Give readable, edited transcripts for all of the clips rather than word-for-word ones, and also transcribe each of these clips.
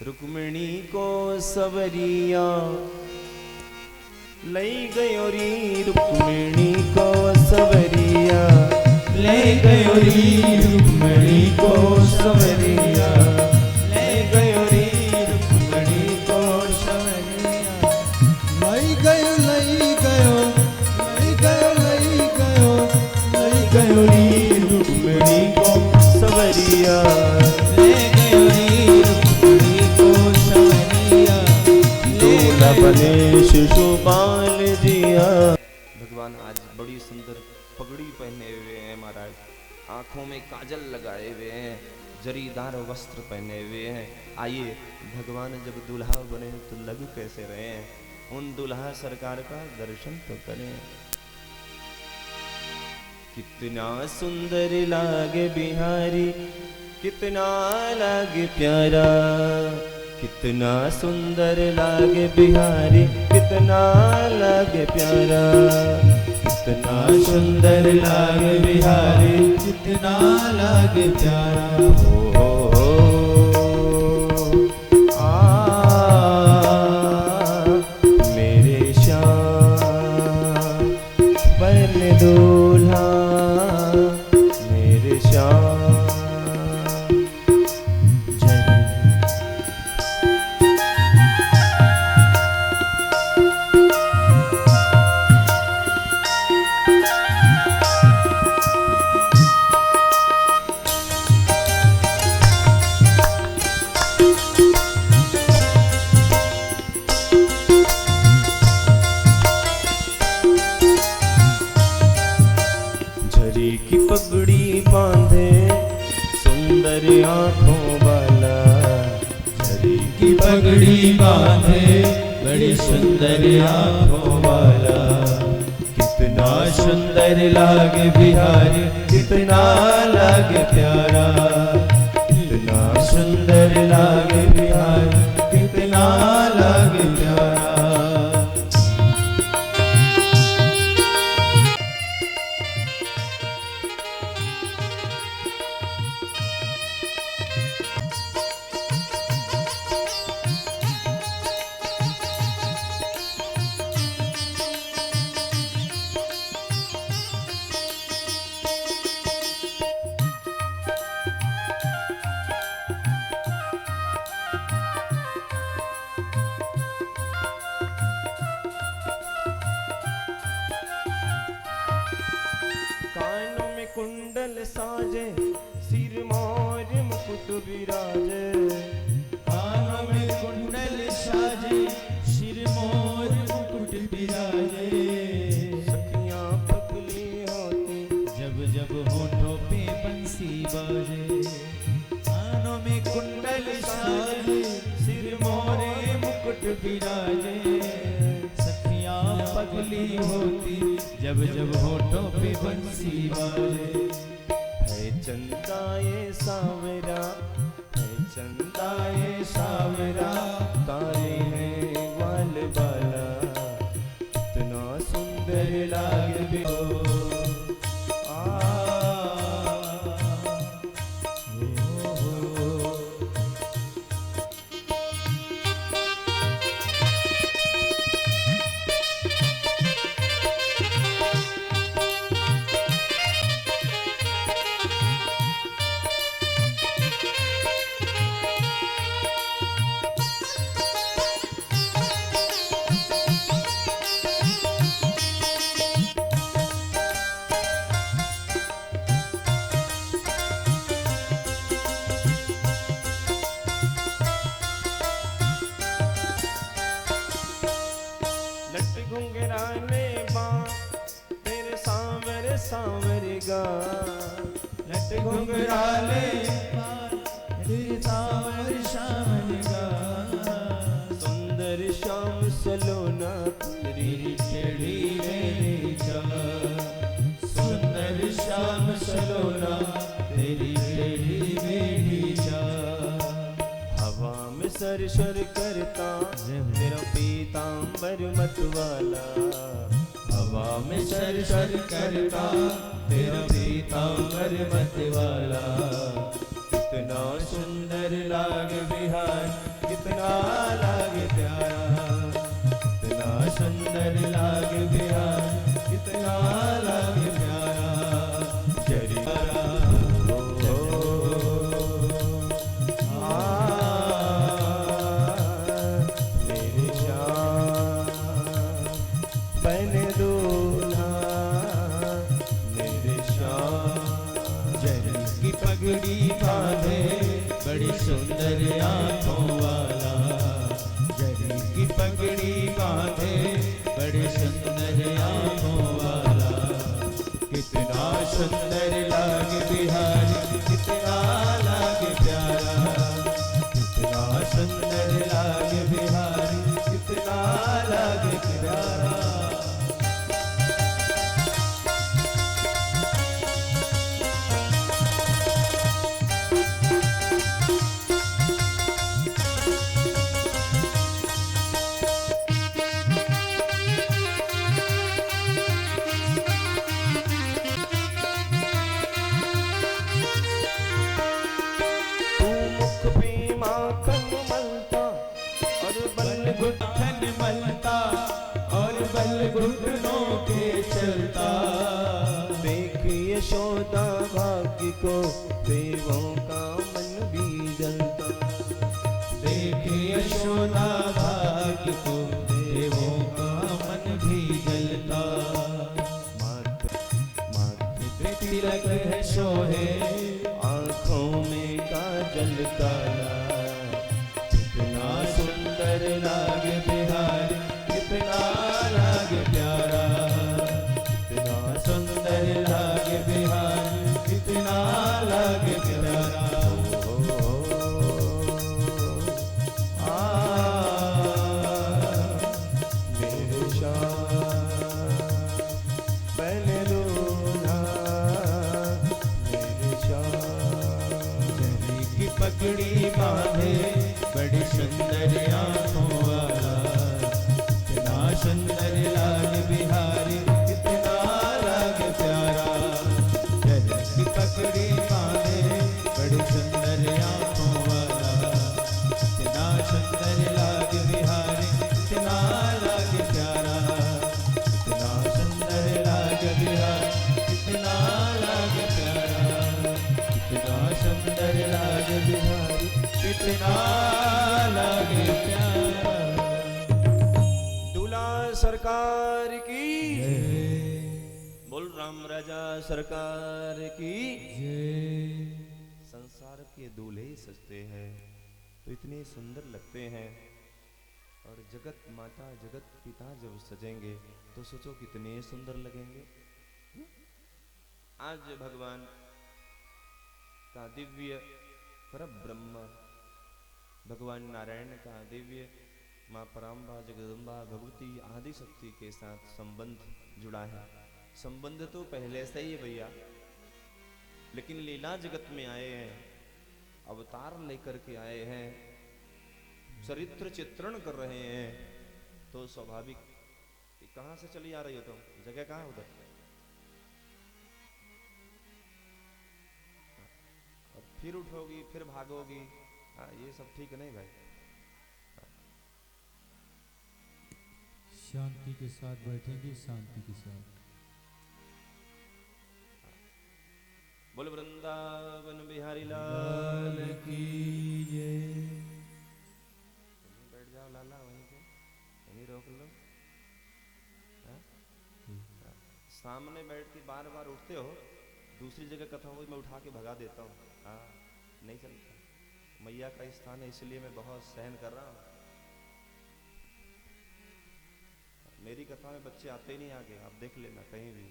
रुक्मिणी को सवरिया लई गयो री, रुक्मिणी को सवरिया ले गयो री, रुक्मिणी को सवरिया ले गयो री, रुक्मिणी को सवरिया लई गयो लई गयो लई गयो लई गयो लई गयो री, रुक्मिणी को सवरिया ले गयो री, रुक्मिणी को सवरिया दूल्हा बने शिशुपाल जिया। भगवान आज बड़ी सुंदर पगड़ी पहने हुए हैं महाराज, आंखों में काजल लगाए हुए हैं, जरीदार वस्त्र पहने हुए हैं। आइए भगवान जब दूल्हा बने तो लग कैसे रहे हैं, उन दूल्हा सरकार का दर्शन तो करें। कितना सुंदर लागे बिहारी, कितना लागे प्यारा, कितना सुंदर लागे बिहारी, कितना लागे प्यारा, कितना सुंदर लागे बिहारी, कितना लागे प्यारा। मेरे श्याम बन दूल्हा, मेरे श्याम की पगड़ी बांधे सुंदर आंखों वाला, झरी की पगड़ी बांधे बड़ी सुंदर आंखों वाला। कितना सुंदर लागे बिहारी, कितना लागे प्यारा, कितना सुंदर लागे बिहारी, कितना लागे प्यारा। कानों में कुंडल साजे, सिर मोर मुकुट विराजे, कानों में कुंडल साजे, सिर मोर मुकुट विराजे। सखियां पगली होती जब जब होठों पे बंसी बाजे। कानों में कुंडल साजे, सिर मोरे मुकुट विराजे। सखियां पगली होती जब जब होठों पे बंसी बाजे। है चंदा ये सावरा, है चंदा ये सावरा, तारे हैं वाल बाला, इतना सुंदर लागे बिहो। लट घुंघराने बाँ तेरे सांवर सांवर गा, लट घुंघराले तेरे सांवर सांवर गा। सुंदर श्याम सलोना तेरी टेढ़ी मेरी चाल, सुंदर श्याम सलोना तेरी टेढ़ी मेरी चाल। हवा में सरसर करता तेरा पीतांबर मतवाला, हवा में सरसर करता तेरा पीतांबर मतवाला। कितना सुंदर लागे बिहार, कितना लागे प्यारा, कितना सुंदर लागे बिहारी, कितना लागे प्यारा जरियारा। मेरे श्याम बन दूल्हा, मेरे श्याम जरी की पगड़ी बांधे बड़ी सुंदर आंखों वाला, जरी की पगड़ी बांधे बड़ी सुंदर आंखों वाला। कितना सुंदर लागे बिहारी, कितना लागे प्यारा, कितना सुंदर लागे बिहारी, कितना लागे प्यारा। गुठन मलता और बल घुटनों के चलता, देख यशोदा भाग्य को देवों का मन भी जलता। देख यशोदा भाग्य को देवों का मन भी जलता। माथे तिलक है सोहे, आंखों में काजल काला, कितना सुंदर लागे बिहारी, कितना लागे प्यारा, कितना सुंदर लागे बिहारी, कितना लागे प्यारा। मेरे श्याम बन दूल्हा, मेरे श्याम जरी की पगड़ी बांधे बड़ी सुंदर आंखों वाला, कितना सुंदर लागे बिहारी, कितना लागे प्यारा। जरी की पगड़ी बांधे बड़ी सुंदर आंखों वाला, कितना सुंदर लागे बिहारी, कितना लागे प्यारा, कितना सुंदर लागे बिहारी, कितना लागे प्यारा, कितना सुंदर लागे बिहारी, कितना लागे प्यारा। दूल्हा सरकार की बोल, राम राजा सरकार की। संसार के दूल्हे सजते हैं तो इतने सुंदर लगते हैं, और जगत माता जगत पिता जब सजेंगे तो सोचो कितने सुंदर लगेंगे। आज भगवान का दिव्य परब्रह्म भगवान नारायण का दिव्य माँ पराम्बा जगदम्बा भगवती आदि शक्ति के साथ संबंध जुड़ा है। संबंध तो पहले से ही भैया, लेकिन लीला जगत में आए हैं, अवतार लेकर के आए हैं, चरित्र चित्रण कर रहे हैं, तो स्वाभाविक। कहां से चली आ रही हो तुम? जगह कहां उधर? और फिर उठोगी फिर भागोगी, ये सब ठीक नहीं भाई। शांति के साथ बैठेंगे, शांति के साथ। बोल वृंदावन बिहारी लाल की जय। बैठ जाओ लाला वहीं पे, वहीं रोक लो। सामने बैठ के बार बार उठते हो, दूसरी जगह कथा हुई मैं उठा के भगा देता हूँ। हाँ नहीं चलता, मैया का स्थान है इसलिए मैं बहुत सहन कर रहा हूँ। मेरी कथा में बच्चे आते ही नहीं आगे, आप देख लेना कहीं भी,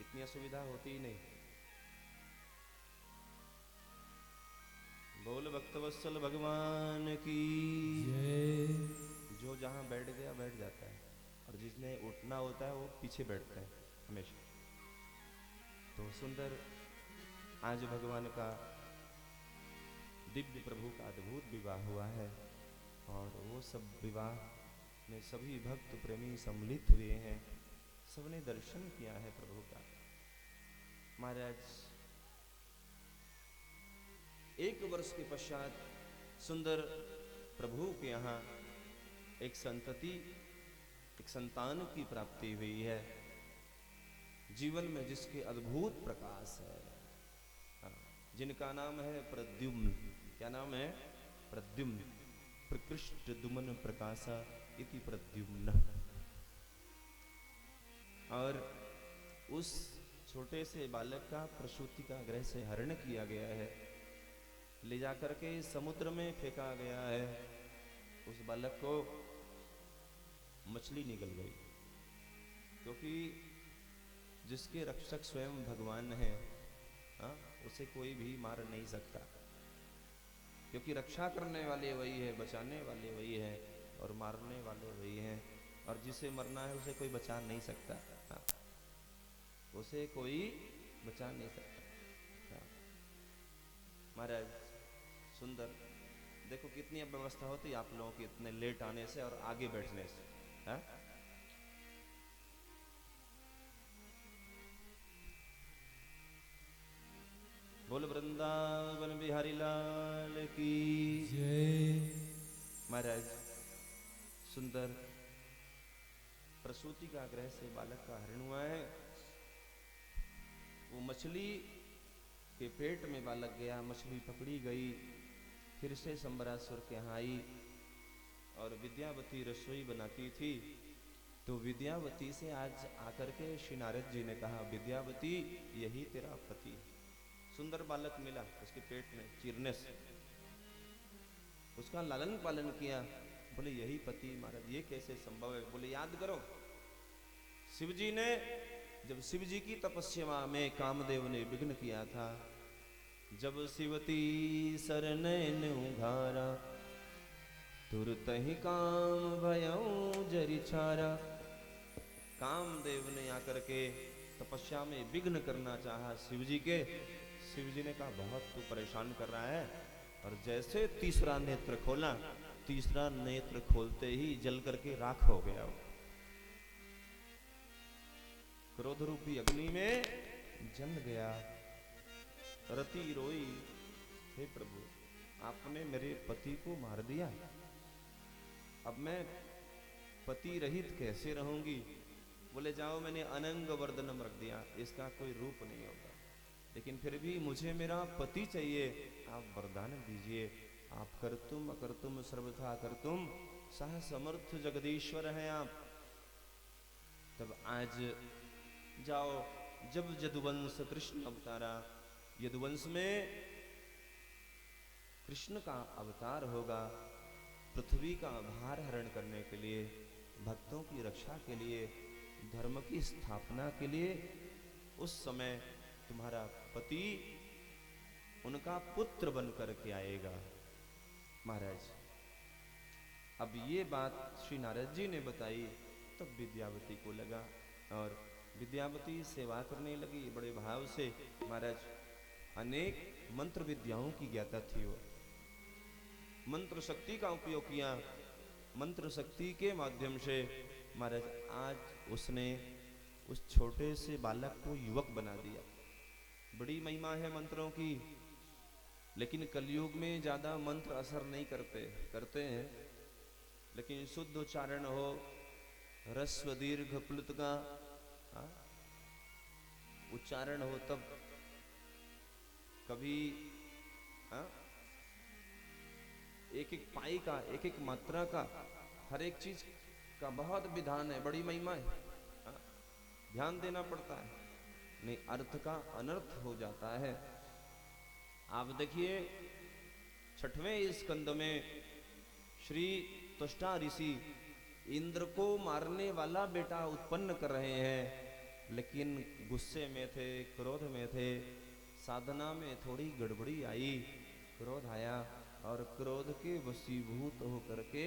इतनी असुविधा होती ही नहीं। बोल भक्तवत्सल भगवान की जय। जो जहां बैठ गया बैठ जाता है, और जिसने उठना होता है वो पीछे बैठता है हमेशा। तो सुंदर आज भगवान का दिव्य प्रभु का अद्भुत विवाह हुआ है, और वो सब विवाह में सभी भक्त प्रेमी सम्मिलित हुए हैं, सबने दर्शन किया है प्रभु का। महाराज 1 वर्ष के पश्चात सुंदर प्रभु के यहाँ एक संतति, एक संतान की प्राप्ति हुई है, जीवन में जिसके अद्भुत प्रकाश है, जिनका नाम है प्रद्युम्न। क्या नाम है? प्रद्युम्न। प्रकृष्ट दुमन प्रकाशा इति प्रद्युम्न। और उस छोटे से बालक का प्रसूति का गृह से हरण किया गया है, ले जाकर के समुद्र में फेंका गया है। उस बालक को मछली निकल गई, क्योंकि जिसके रक्षक स्वयं भगवान है, उसे कोई भी मार नहीं सकता, क्योंकि रक्षा करने वाले वही है, बचाने वाले वही है, और मारने वाले वही हैं। और जिसे मरना है उसे कोई बचा नहीं सकता, उसे कोई बचा नहीं सकता। महाराज सुंदर, देखो कितनी अब व्यवस्था होती आप लोगों की इतने लेट आने से और आगे बैठने से। बोल वृंदावन बिहारी लाल की जय। महाराज सुंदर प्रसूति का गृह से बालक का हरण हुआ है। वो मछली के पेट में बालक गया, मछली पकड़ी गई, फिर से संबरासुर के यहाँ आई और विद्यावती रसोई बनाती थी। तो विद्यावती से आज आकर के श्री नारद जी ने कहा, विद्यावती यही तेरा पति। सुंदर बालक मिला उसके पेट में चीरने से, उसका लालन पालन किया। बोले यही पति महाराज, ये कैसे संभव है? बोले याद करो, शिव जी ने जब शिव जी की तपस्या में कामदेव ने विघ्न किया था, जब शिवती सरनैन उघारा, तुरत ही काम भयऊ जरि छारा। कामदेव ने आकर के तपस्या में विघ्न करना चाहा शिव जी के। शिव जी ने कहा बहुत तू परेशान कर रहा है, और जैसे तीसरा नेत्र खोला, तीसरा नेत्र खोलते ही जल करके राख हो गया। क्रोध रूपी अग्नि में जल गया। रति रोई, हे प्रभु आपने मेरे पति को मार दिया, अब मैं पति रहित कैसे रहूंगी? बोले जाओ, मैंने अनंग वर्धनम रख दिया, इसका कोई रूप नहीं होगा, लेकिन फिर भी मुझे मेरा पति चाहिए, आप वरदान दीजिए। आप कर्तुम अकर्तुम सर्वथा कर्तुम सह समर्थ जगदीश्वर हैं आप। तब आज जाओ, जब यदुवंश कृष्ण अवतारा, यदुवंश में कृष्ण का अवतार होगा, पृथ्वी का भार हरण करने के लिए, भक्तों की रक्षा के लिए, धर्म की स्थापना के लिए, उस समय तुम्हारा पति उनका पुत्र बन करके आएगा। महाराज अब ये बात श्री नारद जी ने बताई, तब विद्यावती को लगा, और विद्यावती सेवा करने लगी बड़े भाव से। महाराज अनेक मंत्र विद्याओं की ज्ञाता थी, वो मंत्र शक्ति का उपयोग किया। मंत्र शक्ति के माध्यम से महाराज आज उसने उस छोटे से बालक को युवक बना दिया। बड़ी महिमा है मंत्रों की, लेकिन कलयुग में ज्यादा मंत्र असर नहीं करते हैं, लेकिन शुद्ध उच्चारण हो, ह्रस्व दीर्घ प्लुत का उच्चारण हो, तब कभी एक एक पाई का, एक एक मात्रा का, हर एक चीज का बहुत विधान है, बड़ी महिमा है, ध्यान देना पड़ता है, नहीं अर्थ का अनर्थ हो जाता है। आप देखिए 6वें स्कंद में श्री त्वष्टा ऋषि इंद्र को मारने वाला बेटा उत्पन्न कर रहे हैं, लेकिन गुस्से में थे, क्रोध में थे, साधना में थोड़ी गड़बड़ी आई, क्रोध आया, और क्रोध के वशीभूत होकर के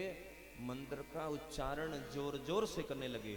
मंत्र का उच्चारण जोर जोर से करने लगे।